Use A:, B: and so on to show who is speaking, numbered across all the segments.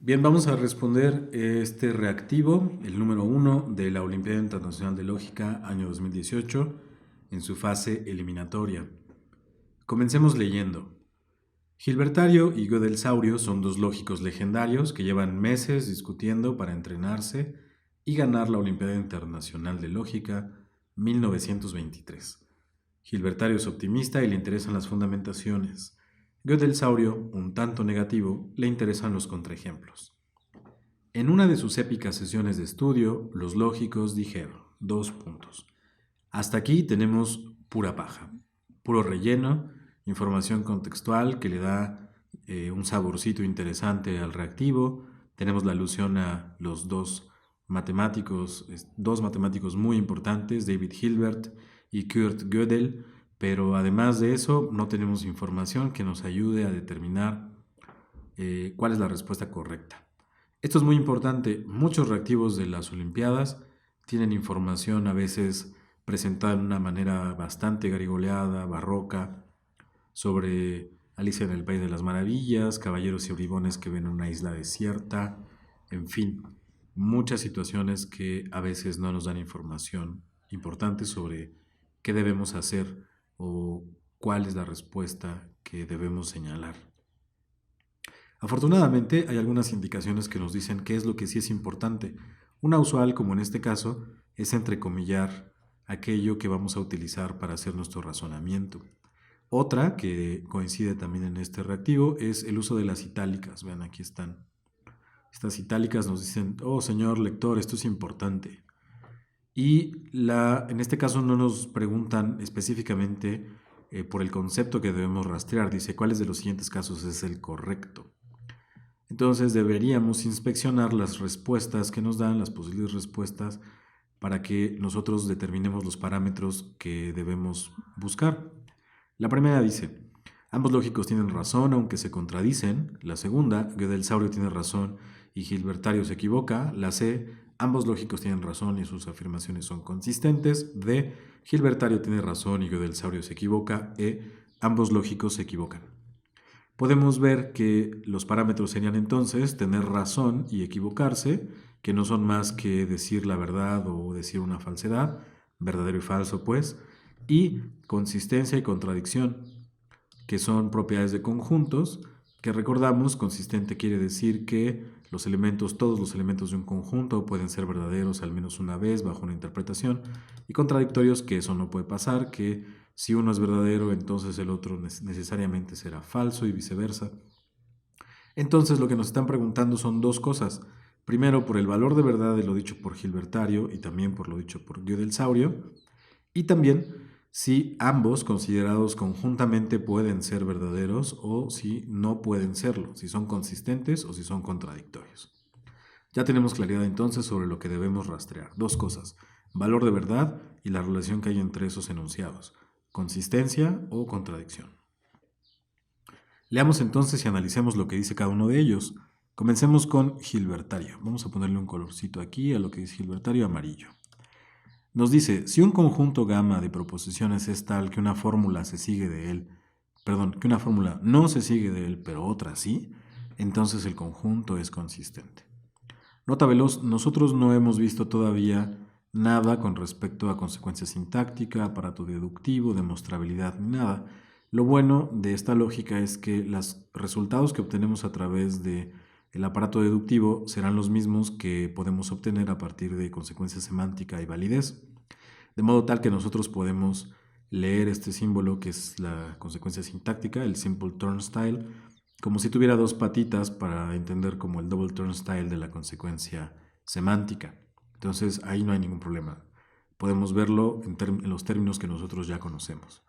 A: Bien, vamos a responder este reactivo, el número 1 de la Olimpiada Internacional de Lógica, año 2018, en su fase eliminatoria. Comencemos leyendo. Gilbertario y Gödel Saurio son dos lógicos legendarios que llevan meses discutiendo para entrenarse y ganar la Olimpiada Internacional de Lógica 1923. Gilbertario es optimista y le interesan las fundamentaciones. Gödel Saurio, un tanto negativo, le interesan los contraejemplos. En una de sus épicas sesiones de estudio, los lógicos dijeron, dos puntos. Hasta aquí tenemos pura paja, puro relleno, información contextual que le da un saborcito interesante al reactivo. Tenemos la alusión a los dos matemáticos muy importantes, David Hilbert y Kurt Gödel, pero además de eso no tenemos información que nos ayude a determinar cuál es la respuesta correcta. Esto es muy importante. Muchos reactivos de las Olimpiadas tienen información a veces presentada de una manera bastante garigoleada, barroca, sobre Alicia en el País de las Maravillas, caballeros y bribones que ven una isla desierta, en fin, muchas situaciones que a veces no nos dan información importante sobre qué debemos hacer o cuál es la respuesta que debemos señalar. Afortunadamente, hay algunas indicaciones que nos dicen qué es lo que sí es importante. Una usual, como en este caso, es entrecomillar aquello que vamos a utilizar para hacer nuestro razonamiento. Otra, que coincide también en este reactivo, es el uso de las itálicas. Vean, aquí están. Estas itálicas nos dicen, oh señor lector, esto es importante. Y en este caso no nos preguntan específicamente por el concepto que debemos rastrear. Dice, ¿cuáles de los siguientes casos es el correcto? Entonces deberíamos inspeccionar las respuestas que nos dan, las posibles respuestas, para que nosotros determinemos los parámetros que debemos buscar. La primera dice, ambos lógicos tienen razón aunque se contradicen. La segunda, Gödel Saurio tiene razón y Gilbertario se equivoca. La C, ambos lógicos tienen razón y sus afirmaciones son consistentes. D, Gilbertario tiene razón y Gödel Saurio se equivoca. E, ambos lógicos se equivocan. Podemos ver que los parámetros serían entonces tener razón y equivocarse, que no son más que decir la verdad o decir una falsedad, verdadero y falso pues, y consistencia y contradicción, que son propiedades de conjuntos, que recordamos, consistente quiere decir que todos los elementos de un conjunto pueden ser verdaderos al menos una vez bajo una interpretación, y contradictorios, que eso no puede pasar, que si uno es verdadero, entonces el otro necesariamente será falso y viceversa. Entonces lo que nos están preguntando son dos cosas. Primero, por el valor de verdad de lo dicho por Gilbertario y también por lo dicho por Gödel Saurio, y también si ambos considerados conjuntamente pueden ser verdaderos o si no pueden serlo, si son consistentes o si son contradictorios. Ya tenemos claridad entonces sobre lo que debemos rastrear. Dos cosas, valor de verdad y la relación que hay entre esos enunciados, consistencia o contradicción. Leamos entonces y analicemos lo que dice cada uno de ellos. Comencemos con Gilbertario. Vamos a ponerle un colorcito aquí a lo que dice Gilbertario, amarillo. Nos dice, si un conjunto gamma de proposiciones es tal que una fórmula que una fórmula no se sigue de él, pero otra sí, entonces el conjunto es consistente. Nota veloz, nosotros no hemos visto todavía nada con respecto a consecuencia sintáctica, aparato deductivo, demostrabilidad, ni nada. Lo bueno de esta lógica es que los resultados que obtenemos a través de el aparato deductivo serán los mismos que podemos obtener a partir de consecuencia semántica y validez, de modo tal que nosotros podemos leer este símbolo que es la consecuencia sintáctica, el simple turnstile, como si tuviera dos patitas para entender como el double turnstile de la consecuencia semántica. Entonces ahí no hay ningún problema. Podemos verlo en los términos que nosotros ya conocemos.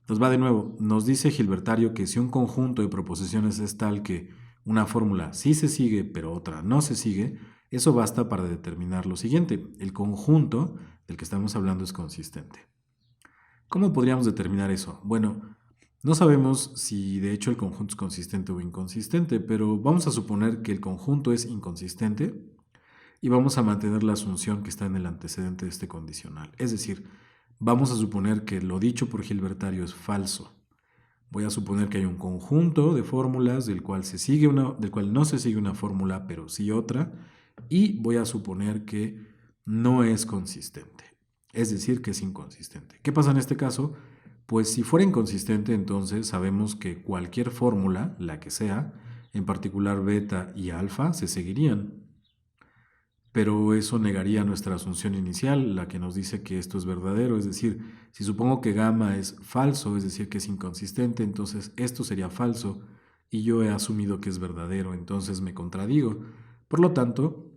A: Entonces va de nuevo, nos dice Gilbertario que si un conjunto de proposiciones es tal que una fórmula sí se sigue pero otra no se sigue, eso basta para determinar lo siguiente, el conjunto del que estamos hablando es consistente. ¿Cómo podríamos determinar eso? Bueno, no sabemos si de hecho el conjunto es consistente o inconsistente, pero vamos a suponer que el conjunto es inconsistente y vamos a mantener la asunción que está en el antecedente de este condicional. Es decir, vamos a suponer que lo dicho por Gilbertario es falso. Voy a suponer que hay un conjunto de fórmulas del cual no se sigue una fórmula, pero sí otra, y voy a suponer que no es consistente, es decir, que es inconsistente. ¿Qué pasa en este caso? Pues si fuera inconsistente, entonces sabemos que cualquier fórmula, la que sea, en particular beta y alfa, se seguirían. Pero eso negaría nuestra asunción inicial, la que nos dice que esto es verdadero. Es decir, si supongo que gamma es falso, es decir, que es inconsistente, entonces esto sería falso y yo he asumido que es verdadero, entonces me contradigo. Por lo tanto,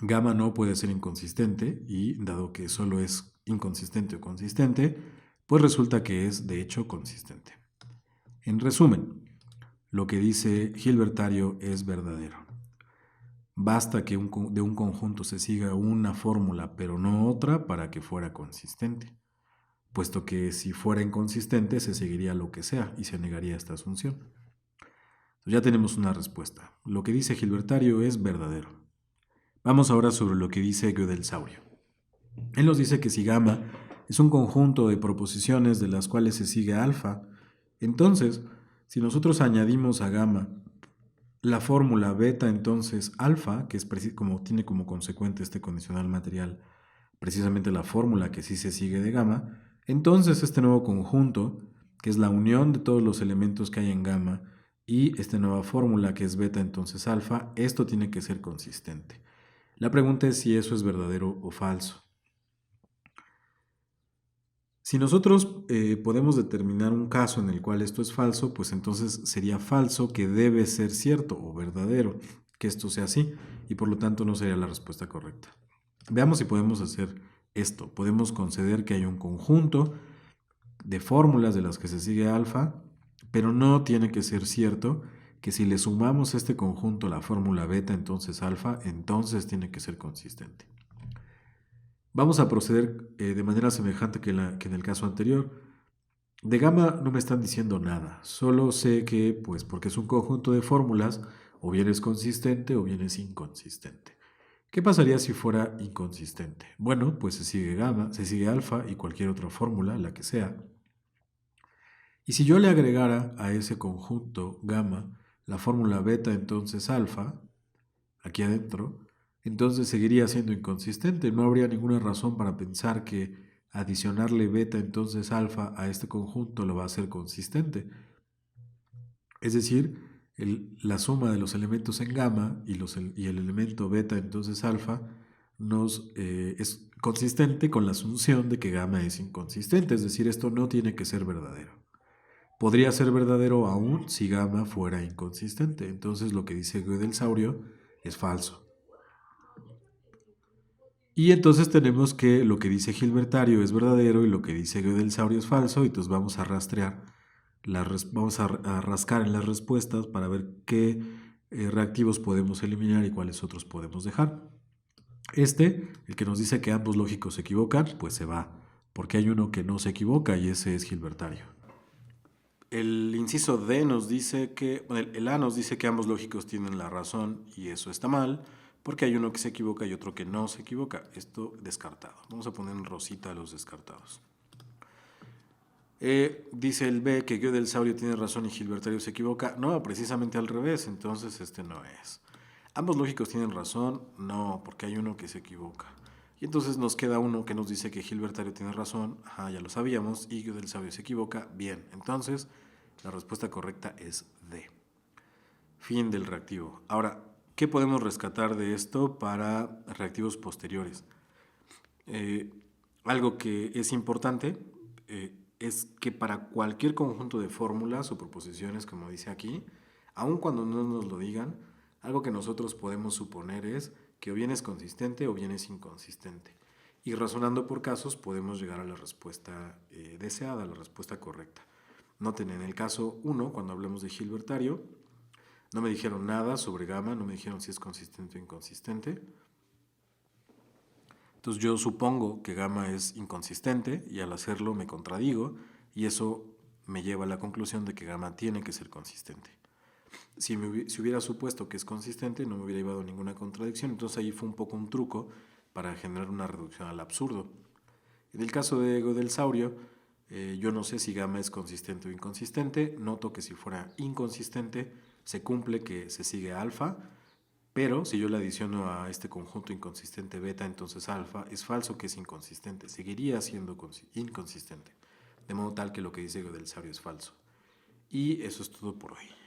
A: gamma no puede ser inconsistente y dado que solo es inconsistente o consistente, pues resulta que es de hecho consistente. En resumen, lo que dice Hilbertario es verdadero. Basta que de un conjunto se siga una fórmula pero no otra para que fuera consistente, puesto que si fuera inconsistente se seguiría lo que sea y se negaría esta asunción. Entonces ya tenemos una respuesta. Lo que dice Hilbertario es verdadero. Vamos ahora sobre lo que dice Gödel-Saurio. Él nos dice que si gamma es un conjunto de proposiciones de las cuales se sigue alfa, entonces, si nosotros añadimos a gamma la fórmula beta, entonces alfa, que es como tiene como consecuente este condicional material, precisamente la fórmula que sí se sigue de gamma, entonces este nuevo conjunto, que es la unión de todos los elementos que hay en gamma, y esta nueva fórmula que es beta, entonces alfa, esto tiene que ser consistente. La pregunta es si eso es verdadero o falso. Si nosotros podemos determinar un caso en el cual esto es falso, pues entonces sería falso que debe ser cierto o verdadero que esto sea así, y por lo tanto no sería la respuesta correcta. Veamos si podemos hacer esto. Podemos conceder que hay un conjunto de fórmulas de las que se sigue alfa, pero no tiene que ser cierto que si le sumamos a este conjunto la fórmula beta, entonces alfa, entonces tiene que ser consistente. Vamos a proceder de manera semejante que en el caso anterior. De gamma no me están diciendo nada, solo sé que, pues porque es un conjunto de fórmulas, o bien es consistente o bien es inconsistente. ¿Qué pasaría si fuera inconsistente? Bueno, pues se sigue gamma, se sigue alfa y cualquier otra fórmula, la que sea. Y si yo le agregara a ese conjunto gamma la fórmula beta, entonces alfa, aquí adentro, entonces seguiría siendo inconsistente. No habría ninguna razón para pensar que adicionarle beta, entonces alfa, a este conjunto lo va a hacer consistente. Es decir, la suma de los elementos en gamma y el elemento beta, entonces alfa, es consistente con la asunción de que gamma es inconsistente. Es decir, esto no tiene que ser verdadero. Podría ser verdadero aún si gamma fuera inconsistente. Entonces lo que dice Gödel-Saurio es falso. Y entonces tenemos que lo que dice Hilbertario es verdadero y lo que dice Gödel-Saurio es falso, y entonces vamos a rastrear, vamos a rascar en las respuestas para ver qué reactivos podemos eliminar y cuáles otros podemos dejar. El que nos dice que ambos lógicos se equivocan, pues se va, porque hay uno que no se equivoca y ese es Hilbertario. El inciso D nos dice que, el A nos dice que ambos lógicos tienen la razón y eso está mal, porque hay uno que se equivoca y otro que no se equivoca. Esto descartado. Vamos a poner en rosita a los descartados. Dice el B que Gödel-Saurio tiene razón y Hilbertario se equivoca. No, precisamente al revés, entonces este no es. ¿Ambos lógicos tienen razón? No, porque hay uno que se equivoca. Y entonces nos queda uno que nos dice que Hilbertario tiene razón, ajá, ya lo sabíamos, y Gödel-Saurio se equivoca. Bien, entonces la respuesta correcta es D. Fin del reactivo. Ahora, ¿qué podemos rescatar de esto para reactivos posteriores? Algo que es importante es que para cualquier conjunto de fórmulas o proposiciones, como dice aquí, aun cuando no nos lo digan, algo que nosotros podemos suponer es que o bien es consistente o bien es inconsistente. Y razonando por casos podemos llegar a la respuesta deseada, a la respuesta correcta. Noten, en el caso 1, cuando hablamos de Hilbertario, no me dijeron nada sobre gamma, no me dijeron si es consistente o inconsistente. Entonces yo supongo que gamma es inconsistente y al hacerlo me contradigo y eso me lleva a la conclusión de que gamma tiene que ser consistente. Si hubiera supuesto que es consistente no me hubiera llevado a ninguna contradicción, entonces ahí fue un poco un truco para generar una reducción al absurdo. En el caso de Gödel-Saurio, Yo no sé si gamma es consistente o inconsistente. Noto que si fuera inconsistente, se cumple que se sigue alfa, pero si yo le adiciono a este conjunto inconsistente beta, entonces alfa, es falso que es inconsistente, seguiría siendo inconsistente. De modo tal que lo que dice Godel Sabio es falso. Y eso es todo por hoy.